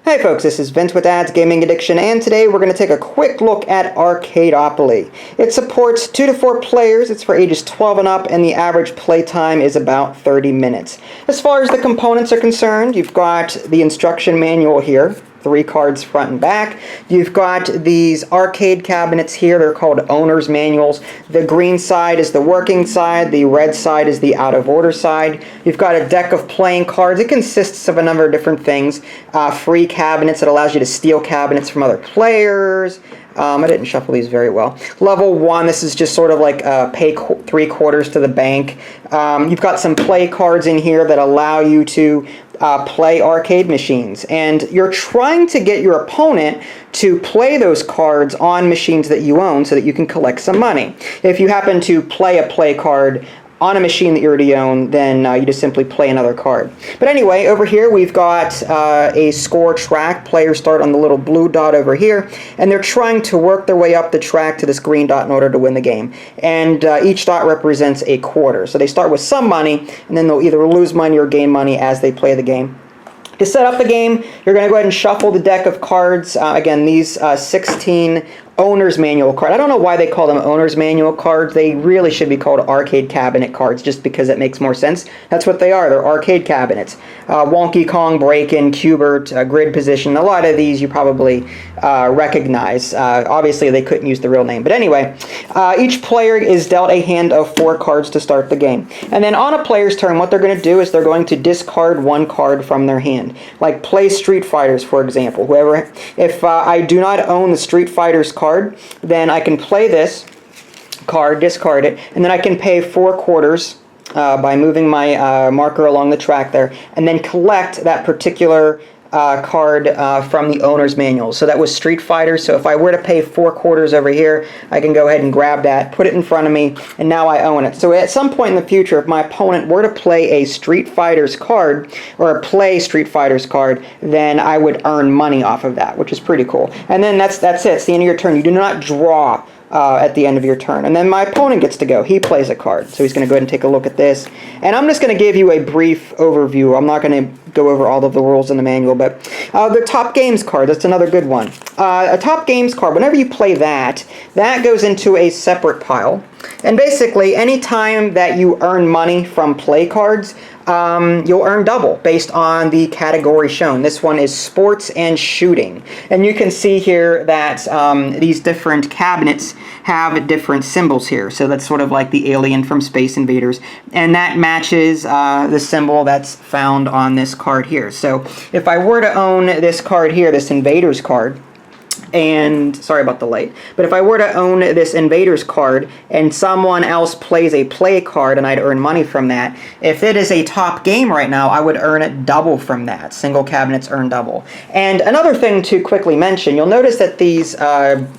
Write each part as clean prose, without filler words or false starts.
Hey folks, this is Vince with Ads Gaming Addiction, and today we're going to take a quick look at Arcadeopoly. It supports 2 to 4 players, it's for ages 12 and up, and the average play time is about 30 minutes. As far as the components are concerned, you've got the instruction manual here, 3 cards front and back. You've got these arcade cabinets here, they're called owner's manuals. The green side is the working side, the red side is the out of order side. You've got a deck of playing cards. It consists of a number of different things. Free cabinets that allows you to steal cabinets from other players. I didn't shuffle these very well. Level 1, this is just sort of like pay 3/4 to the bank. You've got some play cards in here that allow you to play arcade machines, and you're trying to get your opponent to play those cards on machines that you own so that you can collect some money. If you happen to play a play card on a machine that you already own, then you just simply play another card. But anyway, over here we've got a score track. Players start on the little blue dot over here, and they're trying to work their way up the track to this green dot in order to win the game. And each dot represents a quarter. So they start with some money, and then they'll either lose money or gain money as they play the game. To set up the game, you're going to go ahead and shuffle the deck of cards. Again, these 16 owner's manual cards. I don't know why they call them owner's manual cards. They really should be called arcade cabinet cards just because it makes more sense. That's what they are. They're arcade cabinets. Wonky Kong, Break-In, Cubert, Grid Position. A lot of these you probably recognize. Obviously, they couldn't use the real name. But anyway, each player is dealt a hand of 4 cards to start the game. And then on a player's turn, what they're going to do is they're going to discard 1 card from their hand. Like play Street Fighters, for example. If I do not own the Street Fighters card, then I can play this card, discard it, and then I can pay 4/4 by moving my marker along the track there, and then collect that particular card from the owner's manual. So that was Street Fighter. So if I were to pay 4/4 over here, I can go ahead and grab that, put it in front of me, and now I own it. So at some point in the future, if my opponent were to play a Street Fighter's card, or play Street Fighter's card, then I would earn money off of that, which is pretty cool. And then that's it. It's the end of your turn. You do not draw at the end of your turn. And then my opponent gets to go. He plays a card. So he's going to go ahead and take a look at this. And I'm just going to give you a brief overview. I'm not going to go over all of the rules in the manual, but the top games card, that's another good one. A top games card, whenever you play that, that goes into a separate pile. And basically, any time that you earn money from play cards, you'll earn double based on the category shown. This one is sports and shooting. And you can see here that these different cabinets have different symbols here. So that's sort of like the alien from Space Invaders. And that matches the symbol that's found on this card here. So if I were to own this card here, this Invaders card, and sorry about the light, but if I were to own this Invaders card and someone else plays a play card and I'd earn money from that, if it is a top game right now, I would earn it double from that. Single cabinets earn double. And another thing to quickly mention, you'll notice that these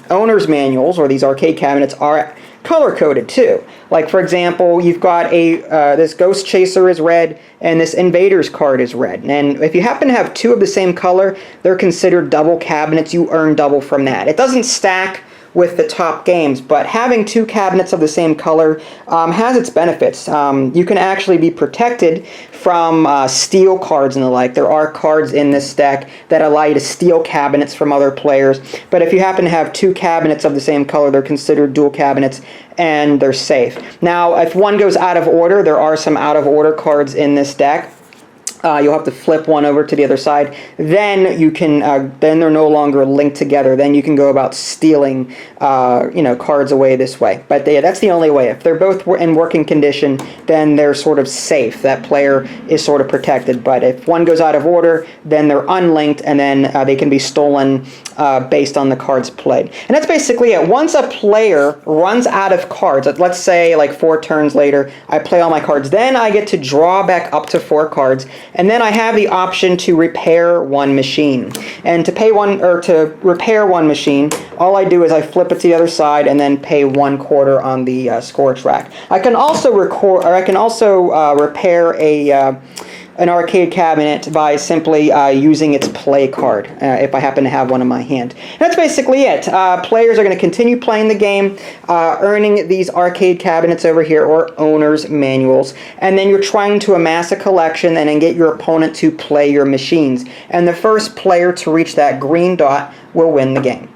owner's manuals, or these arcade cabinets, are color-coded too. Like, for example, you've got this Ghost Chaser is red, and this Invaders card is red. And if you happen to have 2 of the same color, they're considered double cabinets. You earn double from that. It doesn't stack with the top games, but having 2 cabinets of the same color has its benefits. You can actually be protected from steal cards and the like. There are cards in this deck that allow you to steal cabinets from other players, but if you happen to have 2 cabinets of the same color, they're considered dual cabinets, and they're safe. Now, if one goes out of order, there are some out of order cards in this deck. You'll have to flip one over to the other side. Then you can. Then they're no longer linked together. Then you can go about stealing, cards away this way. But that's the only way. If they're both in working condition, then they're sort of safe. That player is sort of protected. But if one goes out of order, then they're unlinked, and then they can be stolen based on the cards played. And that's basically it. Once a player runs out of cards, let's say like 4 turns later, I play all my cards. Then I get to draw back up to 4 cards. And then I have the option to repair one machine. And to repair one machine, all I do is I flip it to the other side and then pay 1/4 on the score track. I can also repair an arcade cabinet by simply using its play card, if I happen to have one in my hand. And that's basically it. Players are going to continue playing the game, earning these arcade cabinets over here, or owner's manuals, and then you're trying to amass a collection and then get your opponent to play your machines. And the first player to reach that green dot will win the game.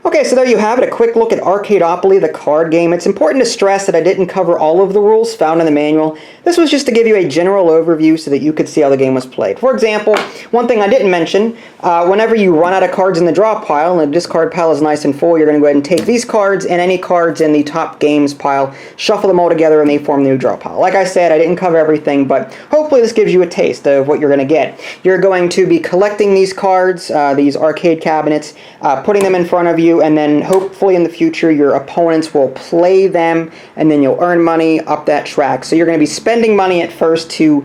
Okay, so there you have it, a quick look at Arcadeopoly, the card game. It's important to stress that I didn't cover all of the rules found in the manual. This was just to give you a general overview so that you could see how the game was played. For example, one thing I didn't mention, whenever you run out of cards in the draw pile, and the discard pile is nice and full, you're going to go ahead and take these cards and any cards in the top games pile, shuffle them all together, and they form the new draw pile. Like I said, I didn't cover everything, but hopefully this gives you a taste of what you're going to get. You're going to be collecting these cards, these arcade cabinets, putting them in front of you, and then hopefully in the future your opponents will play them, and then you'll earn money up that track. So you're going to be spending money at first to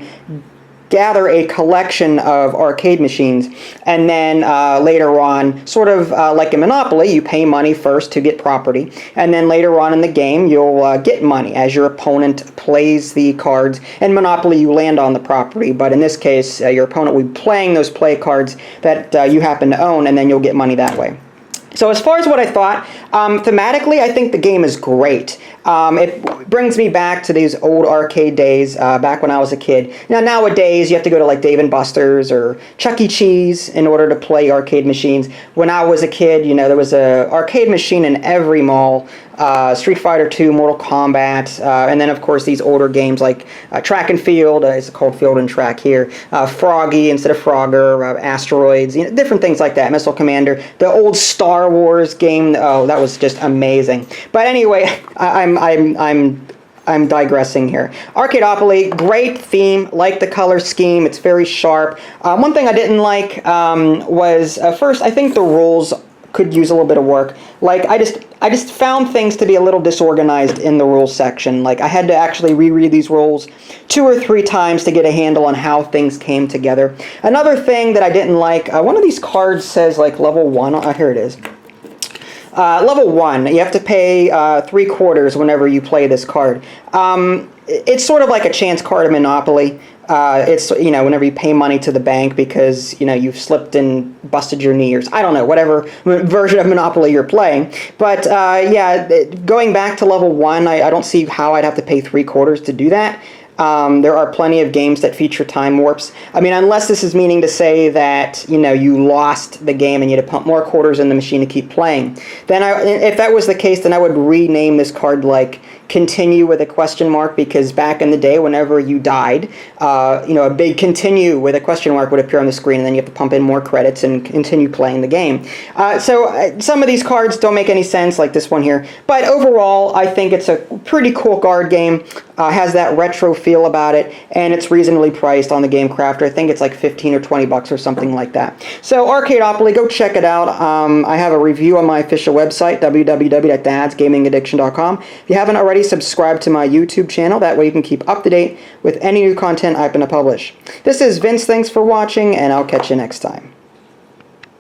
gather a collection of arcade machines, and then later on, sort of like in Monopoly, you pay money first to get property, and then later on in the game you'll get money as your opponent plays the cards. In Monopoly you land on the property, but in this case your opponent will be playing those play cards that you happen to own, and then you'll get money that way. So as far as what I thought, thematically I think the game is great. It brings me back to these old arcade days, back when I was a kid. Now nowadays you have to go to like Dave & Buster's or Chuck E. Cheese in order to play arcade machines. When I was a kid, you know, there was an arcade machine in every mall. Street Fighter 2, Mortal Kombat, and then of course these older games like Track and Field, it's called Field and Track here, Froggy instead of Frogger, Asteroids, you know, different things like that, Missile Commander, the old Star Wars game, oh, that was just amazing. But anyway, I'm digressing here. Arcadeopoly, great theme, like the color scheme, it's very sharp. One thing I didn't like was, first, I think the rules could use a little bit of work. Like, I just found things to be a little disorganized in the rules section. Like, I had to actually reread these rules 2 or 3 times to get a handle on how things came together. Another thing that I didn't like, one of these cards says, like, level 1. Here it is. Level 1, you have to pay 3/4 whenever you play this card. It's sort of like a chance card in Monopoly. It's, you know, whenever you pay money to the bank because, you know, you've slipped and busted your knee, or I don't know, whatever version of Monopoly you're playing. But yeah, going back to level 1, I don't see how I'd have to pay 3/4 to do that. There are plenty of games that feature time warps. I mean, unless this is meaning to say that, you know, you lost the game and you had to pump more quarters in the machine to keep playing. Then if that was the case, then I would rename this card like continue with a question mark, because back in the day, whenever you died, you know, a big continue with a question mark would appear on the screen, and then you have to pump in more credits and continue playing the game. So some of these cards don't make any sense, like this one here, but overall I think it's a pretty cool card game. Has that retro feel about it, and it's reasonably priced on the Game Crafter. I think it's like 15 or 20 bucks or something like that. So Arcadeopoly, go check it out. I have a review on my official website, www.dadsgamingaddiction.com. If you haven't already, subscribe to my YouTube channel. That way you can keep up to date with any new content I happen to publish. This is Vince. Thanks for watching, and I'll catch you next time.